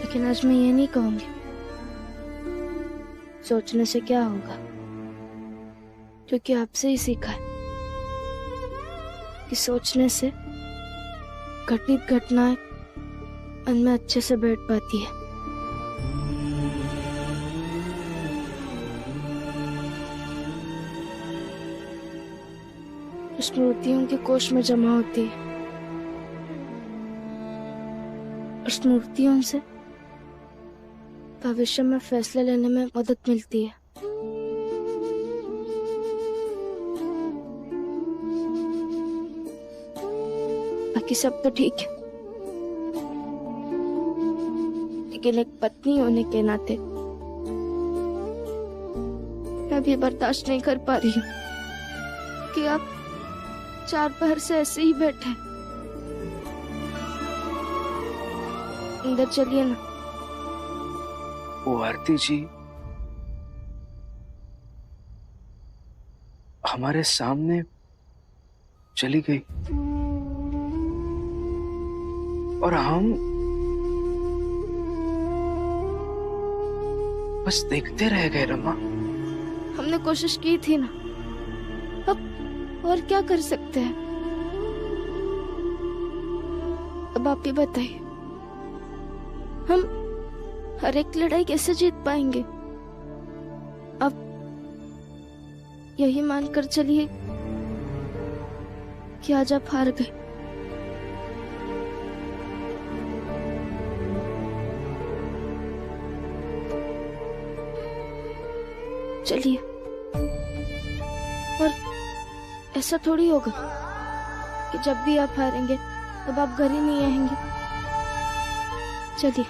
लेकिन आज मैं ये नहीं कहूंगी। सोचने से क्या होगा, क्योंकि आपसे ही सीखा है कि सोचने से घटित घटनाएं मन में अच्छे से बैठ पाती है। स्मृतियों के कोष में जमा होती है और स्मृतियों से भविष्य में फैसले लेने में मदद मिलती है। बाकी सब तो ठीक है, लेकिन एक पत्नी होने के नाते मैं भी बर्दाश्त नहीं कर पा रही हूँ कि आप 4 पहर से ऐसे ही बैठे। अंदर चलिए ना। वो आरती जी हमारे सामने चली गई और हम बस देखते रह गए। रमा, हमने कोशिश की थी ना, अब और क्या कर सकते हैं? अब आप ही बताइए, हम हर एक लड़ाई कैसे जीत पाएंगे? अब यही मानकर चलिए कि आज आप हार गए। चलिए, और ऐसा थोड़ी होगा कि जब भी आप हारेंगे तब आप घर ही नहीं आएंगे। चलिए।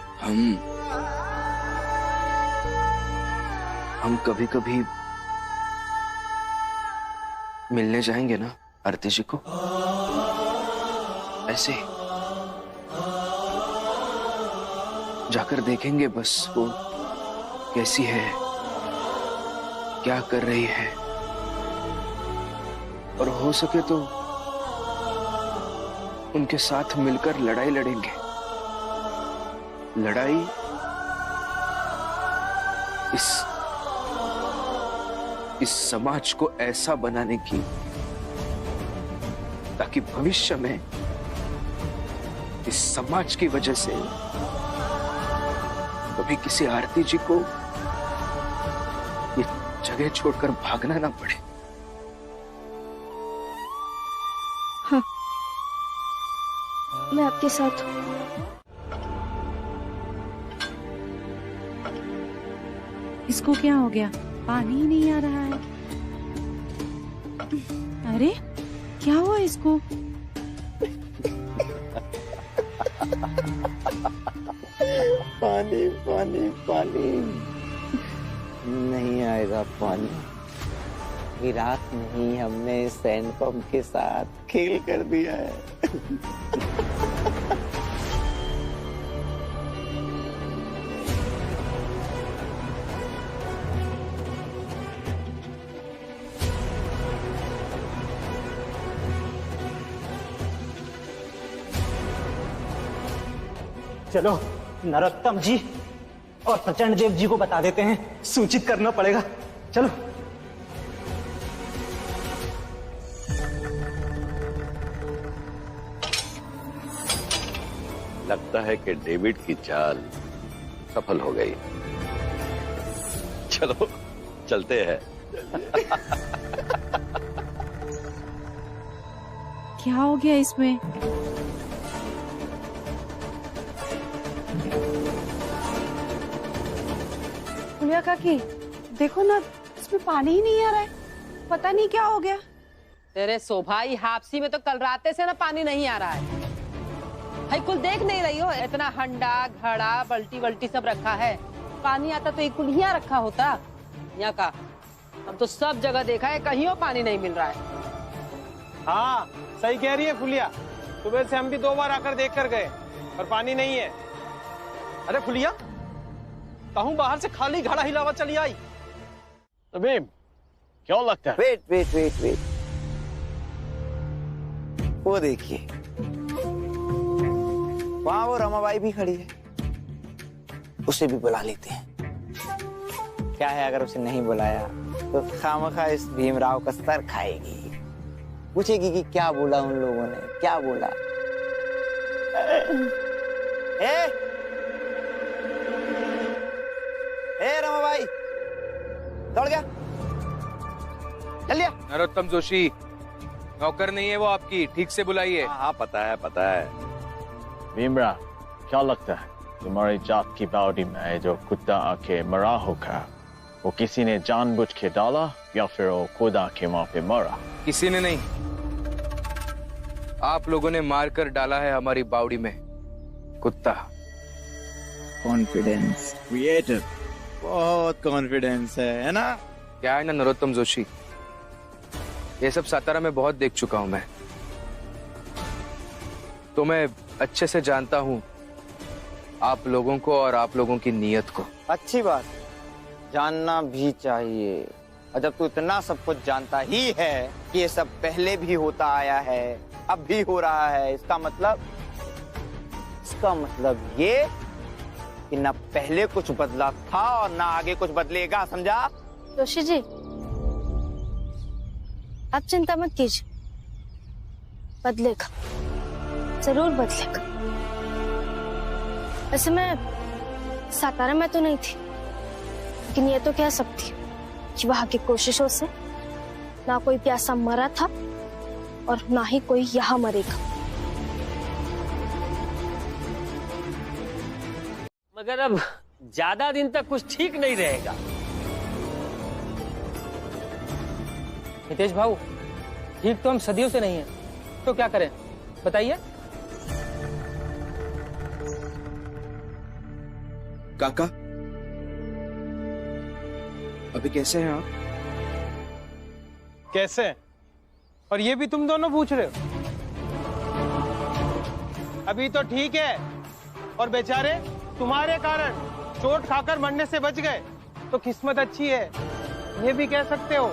हम कभी कभी मिलने जाएंगे ना आरती जी को, ऐसे जाकर देखेंगे बस वो कैसी है, क्या कर रही है, और हो सके तो उनके साथ मिलकर लड़ाई लड़ेंगे। लड़ाई इस समाज को ऐसा बनाने की ताकि भविष्य में इस समाज की वजह से कभी किसी आरती जी को ये जगह छोड़कर भागना ना पड़े। हाँ, मैं आपके साथ हूँ। इसको क्या हो गया? पानी ही नहीं आ रहा है। अरे क्या हुआ इसको? पानी पानी पानी नहीं आएगा पानी। ये रात नहीं, हमने सैंड पंप के साथ खेल कर दिया है। चलो नरोत्तम जी और प्रचंड देव जी को बता देते हैं, सूचित करना पड़ेगा। चलो। लगता है कि डेविड की चाल सफल हो गई। चलो चलते हैं। क्या हो गया इसमें? फुलिया काकी, देखो ना, इसमें पानी ही नहीं आ रहा है। पता नहीं क्या हो गया। तेरे सोभाई हापसी में तो कल रात से ना पानी नहीं आ रहा है। भाई कुल देख नहीं रही हो? इतना हंडा घड़ा बल्टी बल्टी सब रखा है। पानी आता तो एक कुल यहाँ रखा होता। यहाँ का हम तो सब जगह देखा है, कहीं पानी नहीं मिल रहा है। हाँ सही कह रही है फुलिया, सुबह से हम भी 2 बार आकर देख कर गए पर पानी नहीं है। अरे फुलिया, कहूँ बाहर से खाली घड़ा हिलावा चली आई। तमीम, क्यों लगता है? वेट वेट वेट वेट, वो देखिए, वहां वो रमाबाई भी खड़ी है। उसे भी बुला लेते हैं। क्या है अगर उसे नहीं बुलाया तो खामखा इस भीमराव का सर खाएगी, पूछेगी कि क्या बोला उन लोगों ने, क्या बोला। रमा भाई दौड़ गया, चल लिया। नरोत्तम जोशी, नौकर नहीं है वो आपकी, ठीक से बुलाइए। हाँ पता है पता है। भीमराव, क्या लगता है तुम्हारी जात की बावड़ी में जो कुत्ता आके मरा होगा वो किसी ने जानबूझ के डाला या फिर वो खुद आके वहां पे मरा? किसी ने नहीं, आप लोगों ने मारकर डाला है हमारी बावड़ी में कुत्ता। कॉन्फिडेंस क्रिएटिव, बहुत कॉन्फिडेंस है ना? क्या है ना नरोत्तम जोशी, ये सब सातारा में बहुत देख चुका हूं मैं, तो मैं अच्छे से जानता हूं आप लोगों को और आप लोगों की नीयत को। अच्छी बात, जानना भी चाहिए। और जब तू इतना सब कुछ जानता ही है कि ये सब पहले भी होता आया है, अब भी हो रहा है, इसका मतलब ये कि ना पहले कुछ बदला था और ना आगे कुछ बदलेगा, समझा? जोशी जी, आप चिंता मत कीजिए, बदलेगा, जरूर बदलेगा। वैसे मैं सातारा में तो नहीं थी, लेकिन ये तो कह सकती कि वहां की कोशिशों से ना कोई प्यासा मरा था और ना ही कोई यहाँ मरेगा। मगर अब ज्यादा दिन तक कुछ ठीक नहीं रहेगा। हितेश भाऊ, ठीक तो हम सदियों से नहीं है, तो क्या करें बताइए? काका, अभी कैसे हैं आप? कैसे? और ये भी तुम दोनों पूछ रहे हो? अभी तो ठीक है, और बेचारे तुम्हारे कारण चोट खाकर मरने से बच गए, तो किस्मत अच्छी है, ये भी कह सकते हो।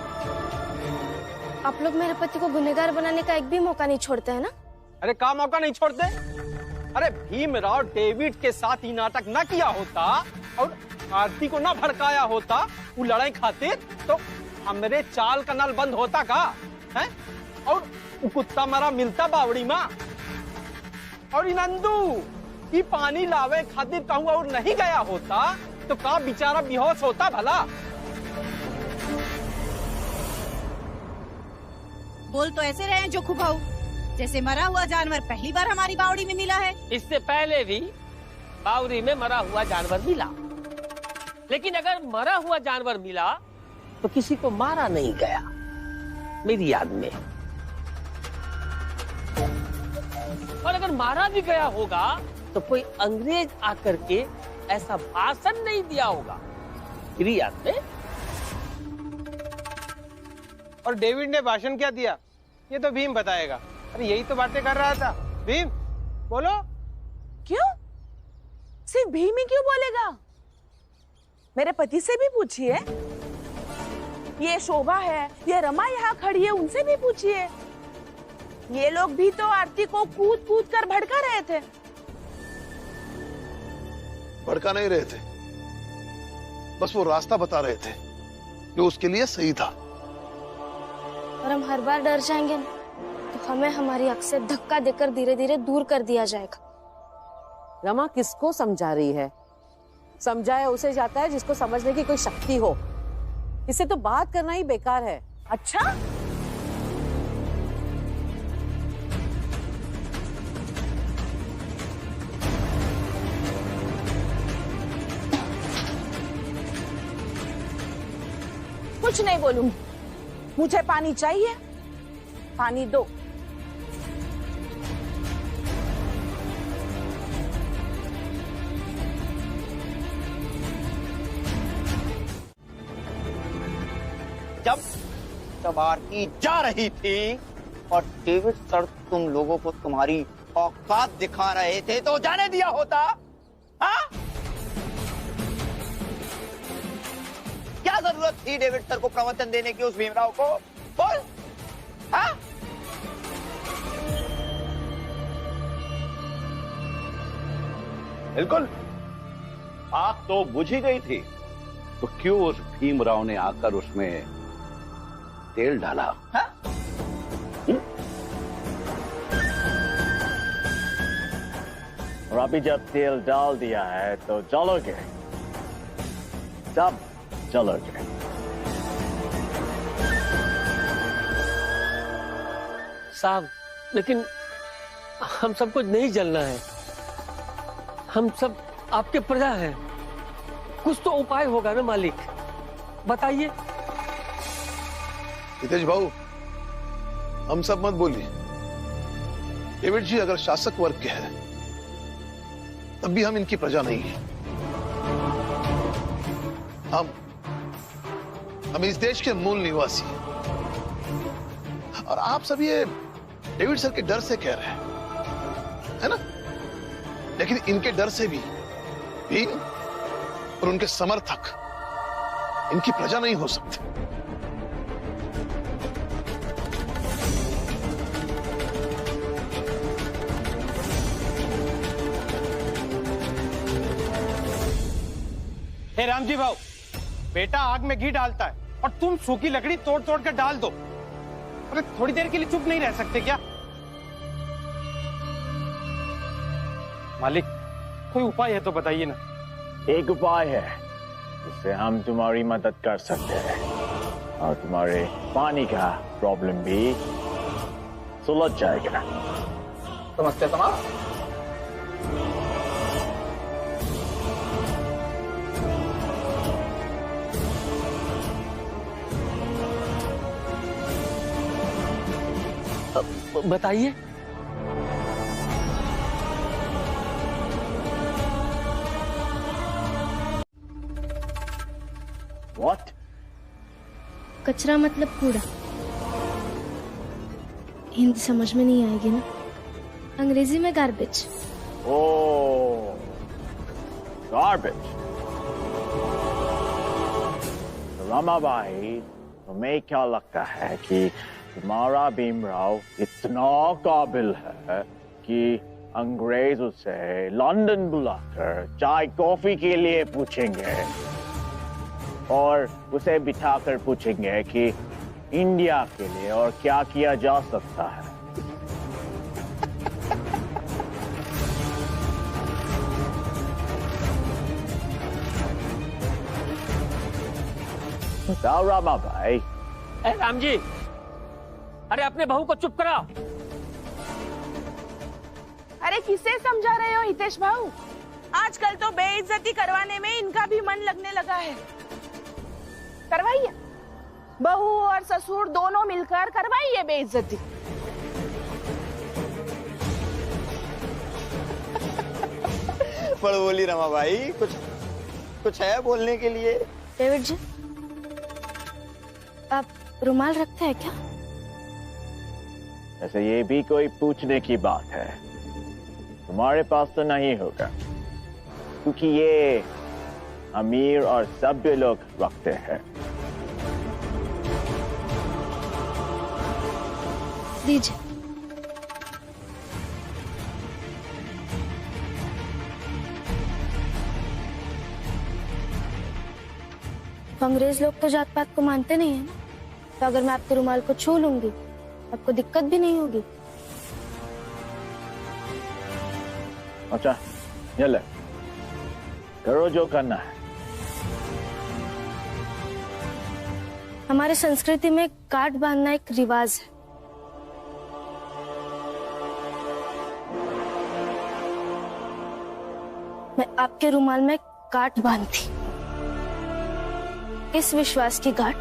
आप लोग मेरे पति को गुनहगार बनाने का एक भी मौका नहीं छोड़ते हैं ना? अरे का मौका नहीं छोड़ते? अरे भीमराव डेविड के साथ ही नाटक ना किया होता और आरती को ना भड़काया होता वो लड़ाई खातिर, तो हमरे चाल का नल बंद होता का है? और वो कुत्ता मरा मिलता बावड़ी माँ। और नंदू ये पानी लावे खातिर कहूँ और नहीं गया होता तो का बेचारा बेहोश होता भला। बोल तो ऐसे रहे हैं जो खुबाऊ, जैसे मरा हुआ जानवर पहली बार हमारी बावड़ी में मिला है। इससे पहले भी बावड़ी में मरा हुआ जानवर मिला, लेकिन अगर मरा हुआ जानवर मिला तो किसी को मारा नहीं गया, मेरी याद में। और अगर मारा भी गया होगा तो कोई अंग्रेज आकर के ऐसा भाषण नहीं दिया होगा, मेरी याद में। और डेविड ने भाषण क्या दिया ये तो भीम बताएगा। अरे यही तो बातें कर रहा था। भीम बोलो। क्यों? सिर्फ भीम ही क्यों बोलेगा? मेरे पति से भी पूछिए, ये शोभा है, ये रमा यहाँ खड़ी है, उनसे भी पूछिए। ये लोग भी तो आरती को कूद कूद कर भड़का रहे थे। भड़का नहीं रहे थे, बस वो रास्ता बता रहे थे जो उसके लिए सही था। और हम हर बार डर जाएंगे ना तो हमें हमारी आंख से धक्का देकर धीरे धीरे दूर कर दिया जाएगा। रमा किसको समझा रही है? समझाया उसे जाता है जिसको समझने की कोई शक्ति हो। इससे तो बात करना ही बेकार है। अच्छा, कुछ नहीं बोलूंगी, मुझे पानी चाहिए, पानी दो। जब आरती जा रही थी और डेविड सर तुम लोगों को तुम्हारी औकात दिखा रहे थे तो जाने दिया होता? हाँ? क्या जरूरत थी डेविड सर को प्रवचन देने की उस भीमराव को? बोल। हाँ? बिल्कुल, आग तो बुझ ही गई थी, तो क्यों उस भीमराव ने आकर उसमें तेल डाला? और अभी जब तेल डाल दिया है तो जलोगे, सब जलोगे। साहब, लेकिन हम सबको नहीं जलना है। हम सब आपके प्रजा हैं। कुछ तो उपाय होगा ना मालिक, बताइए। हितेश भाऊ, हम सब मत बोलिए। डेविड जी अगर शासक वर्ग के हैं तब भी हम इनकी प्रजा नहीं है। हम इस देश के मूल निवासी हैं। और आप सब ये डेविड सर के डर से कह रहे हैं, है ना? लेकिन इनके डर से भी भीम और उनके समर्थक इनकी प्रजा नहीं हो सकते। हे रामजी भाऊ, बेटा आग में घी डालता है और तुम सूखी लकड़ी तोड़ तोड़ कर डाल दो। अरे थोड़ी देर के लिए चुप नहीं रह सकते क्या? मालिक, कोई उपाय है तो बताइए ना। एक उपाय है जिससे हम तुम्हारी मदद कर सकते हैं और तुम्हारे पानी का प्रॉब्लम भी सुलझ जाएगा। नमस्ते तमाम। बताइए। What? कचरा मतलब कूड़ा। हिंदी समझ में नहीं आएगी ना? अंग्रेजी में गार्बेज। Oh, garbage. रमाबाई, तुम्हें क्या लगता है कि तुम्हारा भीमराव इतना काबिल है कि अंग्रेज उसे लंदन बुलाकर चाय कॉफी के लिए पूछेंगे और उसे बिठाकर पूछेंगे कि इंडिया के लिए और क्या किया जा सकता है? बताओ रामा भाई। राम जी, अरे अपने बहू को चुप कराओ। अरे किसे समझा रहे हो हितेश भाऊ? आजकल तो बेइज्जती करवाने में इनका भी मन लगने लगा है। करवाइए, बहू और ससुर दोनों मिलकर करवाइए बेइज्जती। पर बोली रमा भाई, कुछ है बोलने के लिए? डेविड जी, आप रुमाल रखते हैं क्या? ऐसे ये भी कोई पूछने की बात है? तुम्हारे पास तो नहीं होगा, क्योंकि ये अमीर और सभ्य लोग रखते हैं। दीजिए। अंग्रेज लोग तो जात पात को मानते नहीं है ना, तो अगर मैं आपके रुमाल को छू लूंगी आपको दिक्कत भी नहीं होगी। अच्छा, ये ले, करो जो करना है। हमारे संस्कृति में काट बांधना एक रिवाज है। मैं आपके रुमाल में काट बांधती, इस विश्वास की गांठ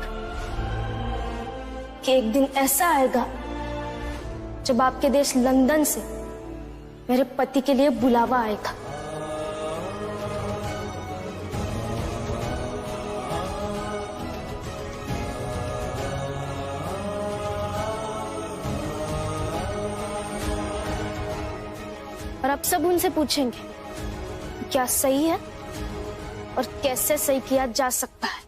कि एक दिन ऐसा आएगा जब आपके देश लंदन से मेरे पति के लिए बुलावा आएगा। और अब सब उनसे पूछेंगे क्या सही है और कैसे सही किया जा सकता है।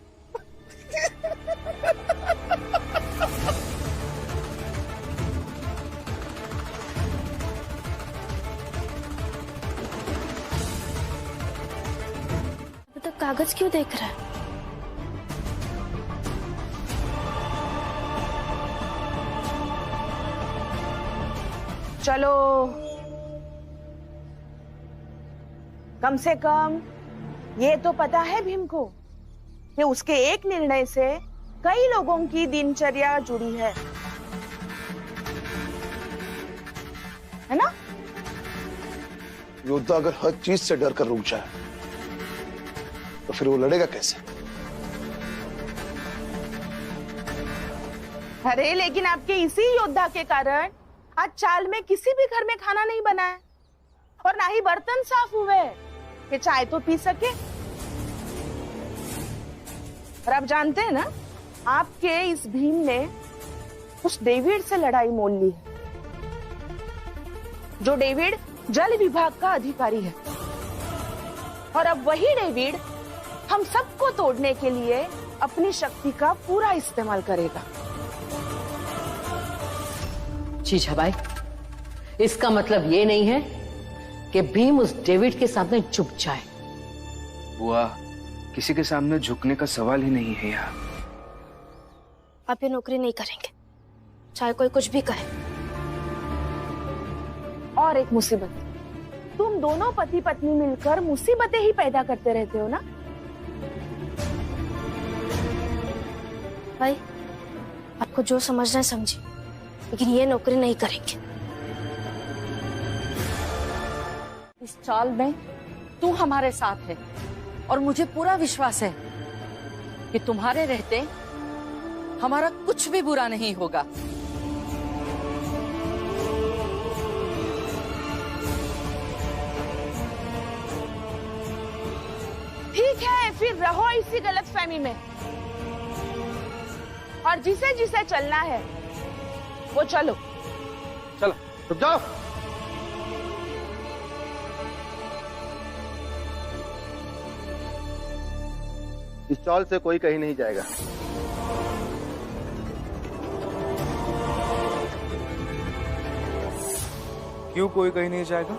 कागज क्यों देख रहा है? चलो, कम से कम ये तो पता है भीम को कि उसके एक निर्णय से कई लोगों की दिनचर्या जुड़ी है ना? योद्धा अगर हर चीज से डर कर रुक जाए तो फिर वो लड़ेगा कैसे? अरे लेकिन आपके इसी योद्धा के कारण आज चाल में किसी भी घर में खाना नहीं बना है और ना ही बर्तन साफ हुए कि चाय तो पी सके। और आप जानते हैं ना, आपके इस भीम ने उस डेविड से लड़ाई मोल ली है, जो डेविड जल विभाग का अधिकारी है। और अब वही डेविड हम सबको तोड़ने के लिए अपनी शक्ति का पूरा इस्तेमाल करेगा। जीजा भाई, इसका मतलब ये नहीं है कि भीम उस डेविड के सामने झुक जाए। बुआ, किसी के सामने झुकने का सवाल ही नहीं है यार। आप ये नौकरी नहीं करेंगे, चाहे कोई कुछ भी कहे। और एक मुसीबत, तुम दोनों पति पत्नी मिलकर मुसीबतें ही पैदा करते रहते हो ना। भाई, आपको जो समझना है समझिए, लेकिन ये नौकरी नहीं करेंगे। इस चाल में तू हमारे साथ है और मुझे पूरा विश्वास है कि तुम्हारे रहते हमारा कुछ भी बुरा नहीं होगा। ठीक है, फिर रहो इसी गलतफहमी में, और जिसे जिसे चलना है वो चलो। चलो, रुक जाओ। इस चाल से कोई कहीं नहीं जाएगा। क्यों कोई कहीं नहीं जाएगा?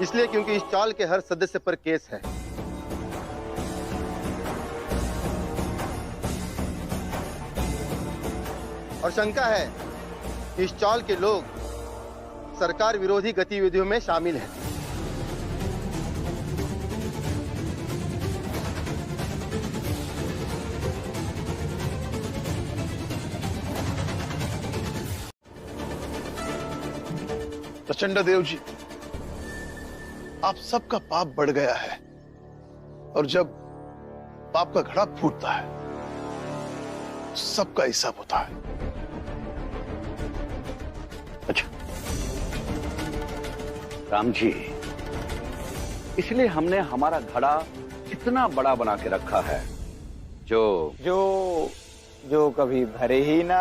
इसलिए क्योंकि इस चाल के हर सदस्य पर केस है। और शंका है कि इस चाल के लोग सरकार विरोधी गतिविधियों में शामिल हैं। प्रचंड देव जी, आप सबका पाप बढ़ गया है, और जब पाप का घड़ा फूटता है तो सबका हिसाब होता है। अच्छा राम जी, इसलिए हमने हमारा घड़ा इतना बड़ा बना के रखा है जो जो जो कभी भरे ही ना।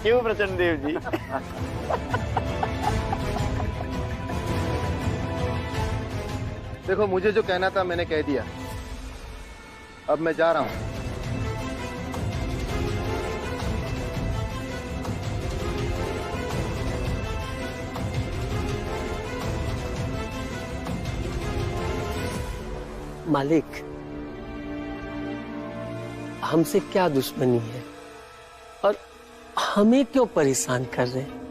क्यों प्रचंड देव जी? देखो, मुझे जो कहना था मैंने कह दिया, अब मैं जा रहा हूं। मालिक, हमसे क्या दुश्मनी है और हमें क्यों परेशान कर रहे हैं?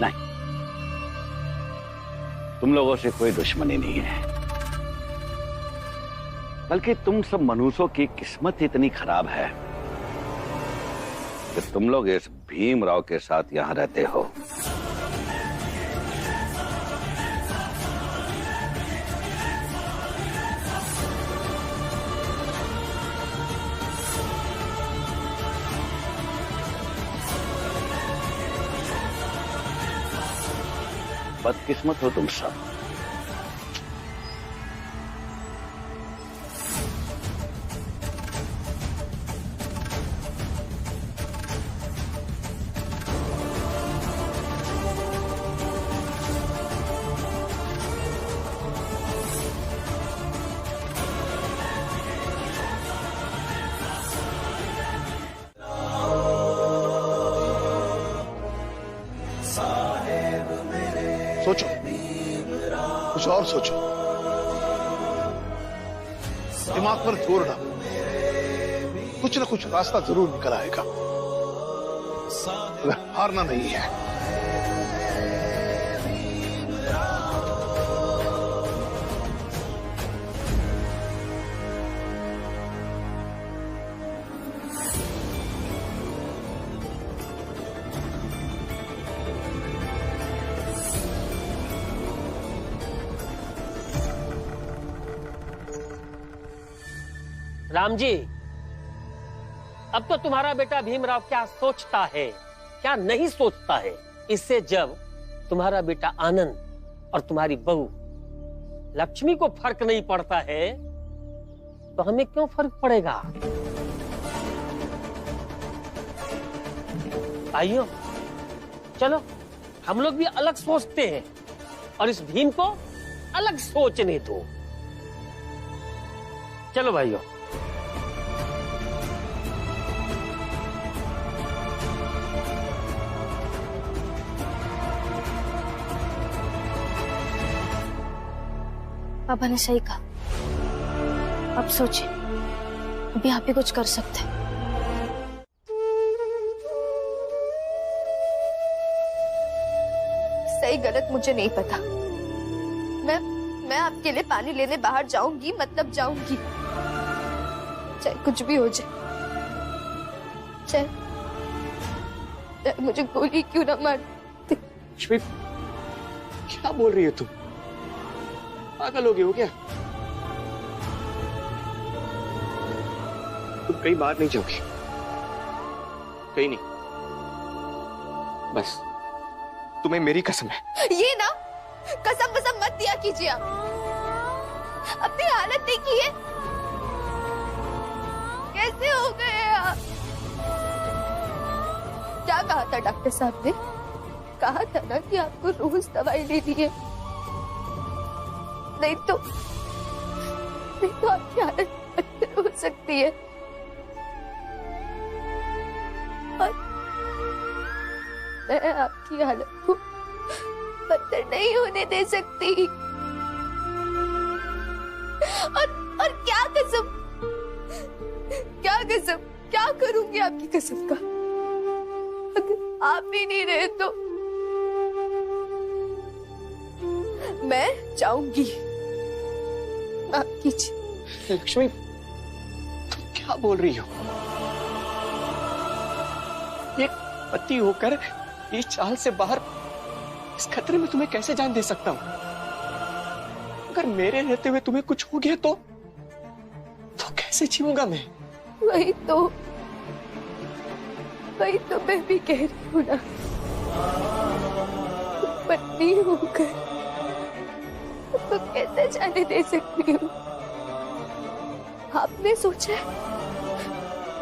नहीं, तुम लोगों से कोई दुश्मनी नहीं है, बल्कि तुम सब मनुष्यों की किस्मत इतनी खराब है कि तुम लोग इस भीमराव के साथ यहां रहते हो। बदकिस्मत हो तुम सब। सोचो, कुछ और सोचो। दिमाग पर जोर डालो, कुछ ना कुछ रास्ता जरूर निकल आएगा। हारना नहीं है। राम जी, अब तो तुम्हारा बेटा भीमराव क्या सोचता है, क्या नहीं सोचता है, इससे जब तुम्हारा बेटा आनंद और तुम्हारी बहू लक्ष्मी को फर्क नहीं पड़ता है, तो हमें क्यों फर्क पड़ेगा? आइयो, चलो हम लोग भी अलग सोचते हैं और इस भीम को अलग सोचने दो। चलो भाइयों। पापा ने सही कहा, अब सोचिए, अभी आप ही कुछ कर सकते हैं। सही गलत मुझे नहीं पता। मैं आपके लिए पानी लेने बाहर जाऊंगी, मतलब जाऊंगी, चाहे कुछ भी हो जाए, चाहे मुझे गोली क्यों ना मार। लक्ष्मी, क्या बोल रही है तुम? पागल हो गई हो क्या? तुम कहीं बाहर नहीं जाओगी, कहीं नहीं, बस तुम्हें मेरी कसम है। ये ना कसम कसम मत दिया कीजिए आप। अपनी हालत देखिए, कैसे हो गए आप। क्या कहा था डॉक्टर साहब ने? कहा था ना कि आपको रोज दवाई लेनी है, नहीं तो आपकी हालत बदतर हो सकती है। और मैं आपकी हालत को बदतर नहीं होने दे सकती। और क्या कसम, क्या करूंगी आपकी कसम का? अगर आप ही नहीं रहे तो मैं जाऊंगी। माफ कीजिए। लक्ष्मी, तुम क्या बोल रही हो? एक पति होकर इस चाल से बाहर, इस खतरे में तुम्हें कैसे जान दे सकता हूं? अगर मेरे रहते हुए तुम्हें कुछ हो गया तो कैसे जीऊंगा मैं? वही तो मैं भी कह रही हूँ ना, पत्नी होकर तो कैसे जाने दे सकती हूँ? आपने सोचा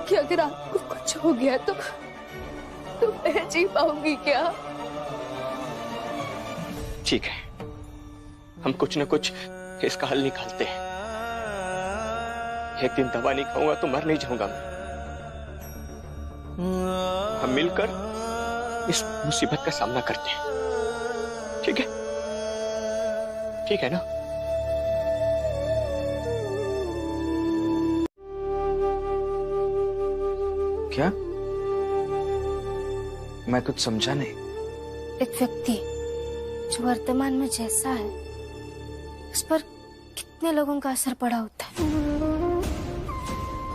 कि अगर आपको कुछ हो गया तो मैं जी पाऊंगी क्या? ठीक है, हम कुछ न कुछ इसका हल निकालते हैं। एक दिन दवा नहीं खाऊंगा तो मर नहीं जाऊंगा मैं। हम मिलकर इस मुसीबत का सामना करते हैं, ठीक है? ठीक है ना? क्या? मैं कुछ समझा नहीं। एक व्यक्ति जो वर्तमान में जैसा है, उस पर कितने लोगों का असर पड़ा होता है।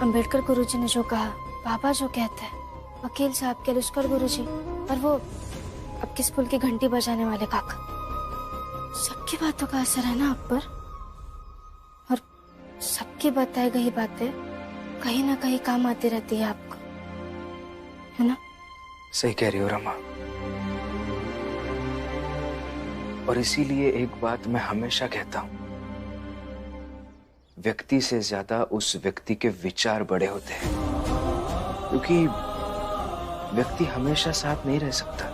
अंबेडकर गुरुजी ने जो कहा, बाबा जो कहते हैं, वकील साहब के लुष्कर गुरुजी, और वो अब किस पुल की घंटी बजाने वाले काका, सबकी बातों का असर है ना आप पर। और सबकी बताई गई बातें कहीं ना कहीं काम आती रहती है आपको, है ना? सही कह रही हो रमा। और इसीलिए एक बात मैं हमेशा कहता हूं, व्यक्ति से ज्यादा उस व्यक्ति के विचार बड़े होते हैं, क्योंकि व्यक्ति हमेशा साथ नहीं रह सकता,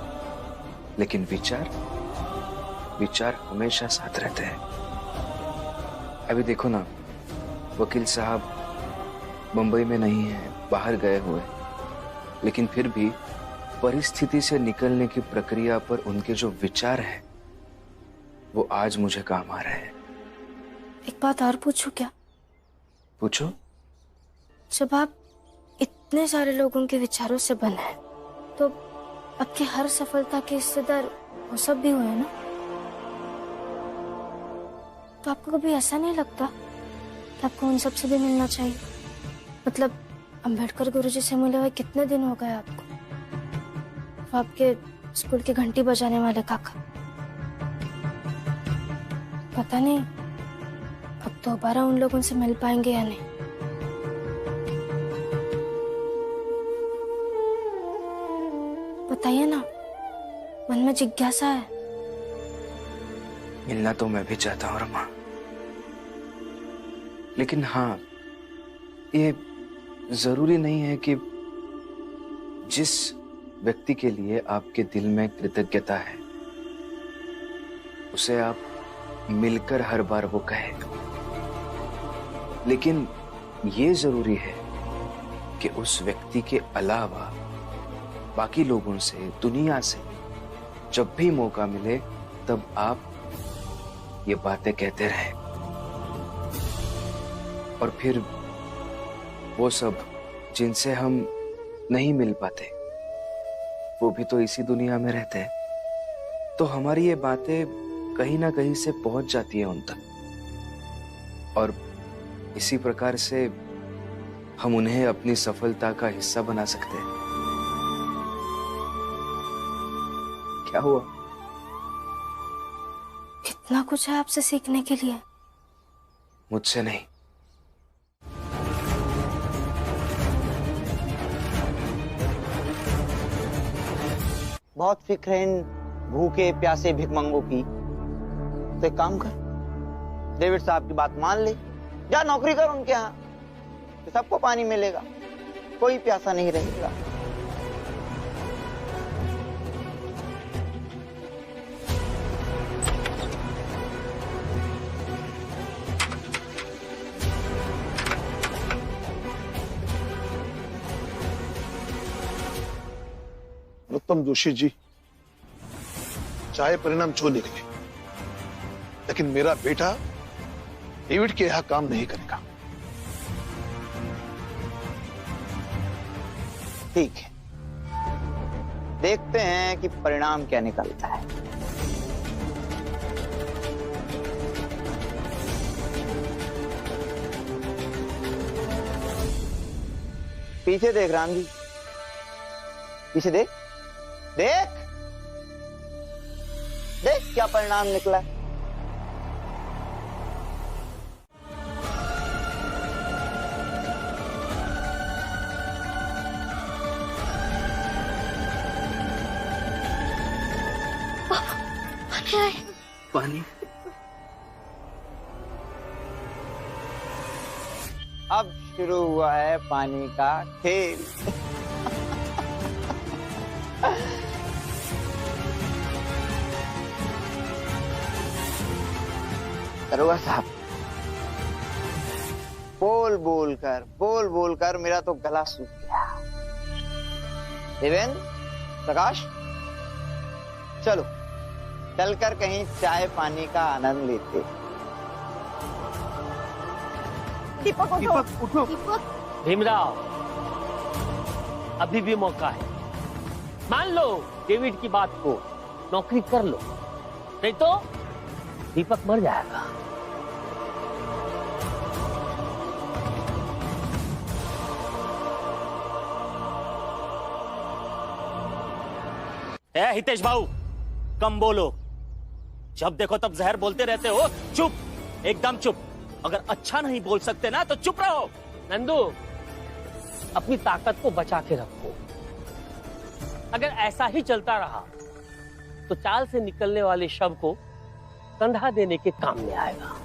लेकिन विचार हमेशा साथ रहते हैं। अभी देखो ना, वकील साहब मुंबई में नहीं है, बाहर गए हुए, लेकिन फिर भी परिस्थिति से निकलने की प्रक्रिया पर उनके जो विचार हैं, वो आज मुझे काम आ रहे हैं। एक बात और पूछूं क्या? पूछो। जब आप इतने सारे लोगों के विचारों से बने हैं, तो आपकी हर सफलता के हिस्सेदार वो सब भी हुए ना? तो आपको कभी ऐसा नहीं लगता कि आपको उन सब से भी मिलना चाहिए? मतलब अंबेडकर गुरुजी से मिले हुए कितने दिन हो गए आपको? वो आपके स्कूल की घंटी बजाने वाले काका। पता नहीं अब दोबारा उन लोगों से मिल पाएंगे या नहीं। बताइए ना, मन में जिज्ञासा है। मिलना तो मैं भी चाहता हूं रमा, लेकिन हाँ, ये जरूरी नहीं है कि जिस व्यक्ति के लिए आपके दिल में कृतज्ञता है उसे आप मिलकर हर बार वो कहे। लेकिन ये जरूरी है कि उस व्यक्ति के अलावा बाकी लोगों से, दुनिया से जब भी मौका मिले तब आप ये बातें कहते रहे। और फिर वो सब जिनसे हम नहीं मिल पाते, वो भी तो इसी दुनिया में रहते हैं, तो हमारी ये बातें कहीं ना कहीं से पहुंच जाती है उन तक। और इसी प्रकार से हम उन्हें अपनी सफलता का हिस्सा बना सकते हैं। क्या हुआ? कितना कुछ है आपसे सीखने के लिए। मुझसे नहीं। बहुत फिक्र है इन भूखे प्यासे भिखमंगों की, तो एक काम कर, डेविड साहब की बात मान ले, जा नौकरी कर उनके यहाँ, तो सबको पानी मिलेगा, कोई प्यासा नहीं रहेगा। उत्तम जोशी जी, चाहे परिणाम जो निकले, लेकिन मेरा बेटा डेविड के यहां काम नहीं करेगा। ठीक है, देखते हैं कि परिणाम क्या निकलता है। पीछे देख राम जी, पीछे देख, देख देख क्या परिणाम निकला। पानी। अब शुरू हुआ है पानी का खेल। दरोगा साहब, बोल बोल कर मेरा तो गला सूख गया। देवेंद्र, प्रकाश, चलो चलकर कहीं चाय पानी का आनंद लेते। दीपक उठो। भीमराव, अभी भी मौका है, मान लो डेविड की बात को, नौकरी कर लो, नहीं तो दीपक मर जाएगा। हितेश भाऊ, कम बोलो, जब देखो तब जहर बोलते रहते हो। चुप, एकदम चुप। अगर अच्छा नहीं बोल सकते ना तो चुप रहो। नंदू, अपनी ताकत को बचा के रखो। अगर ऐसा ही चलता रहा तो चाल से निकलने वाले शव को कंधा देने के काम में आएगा।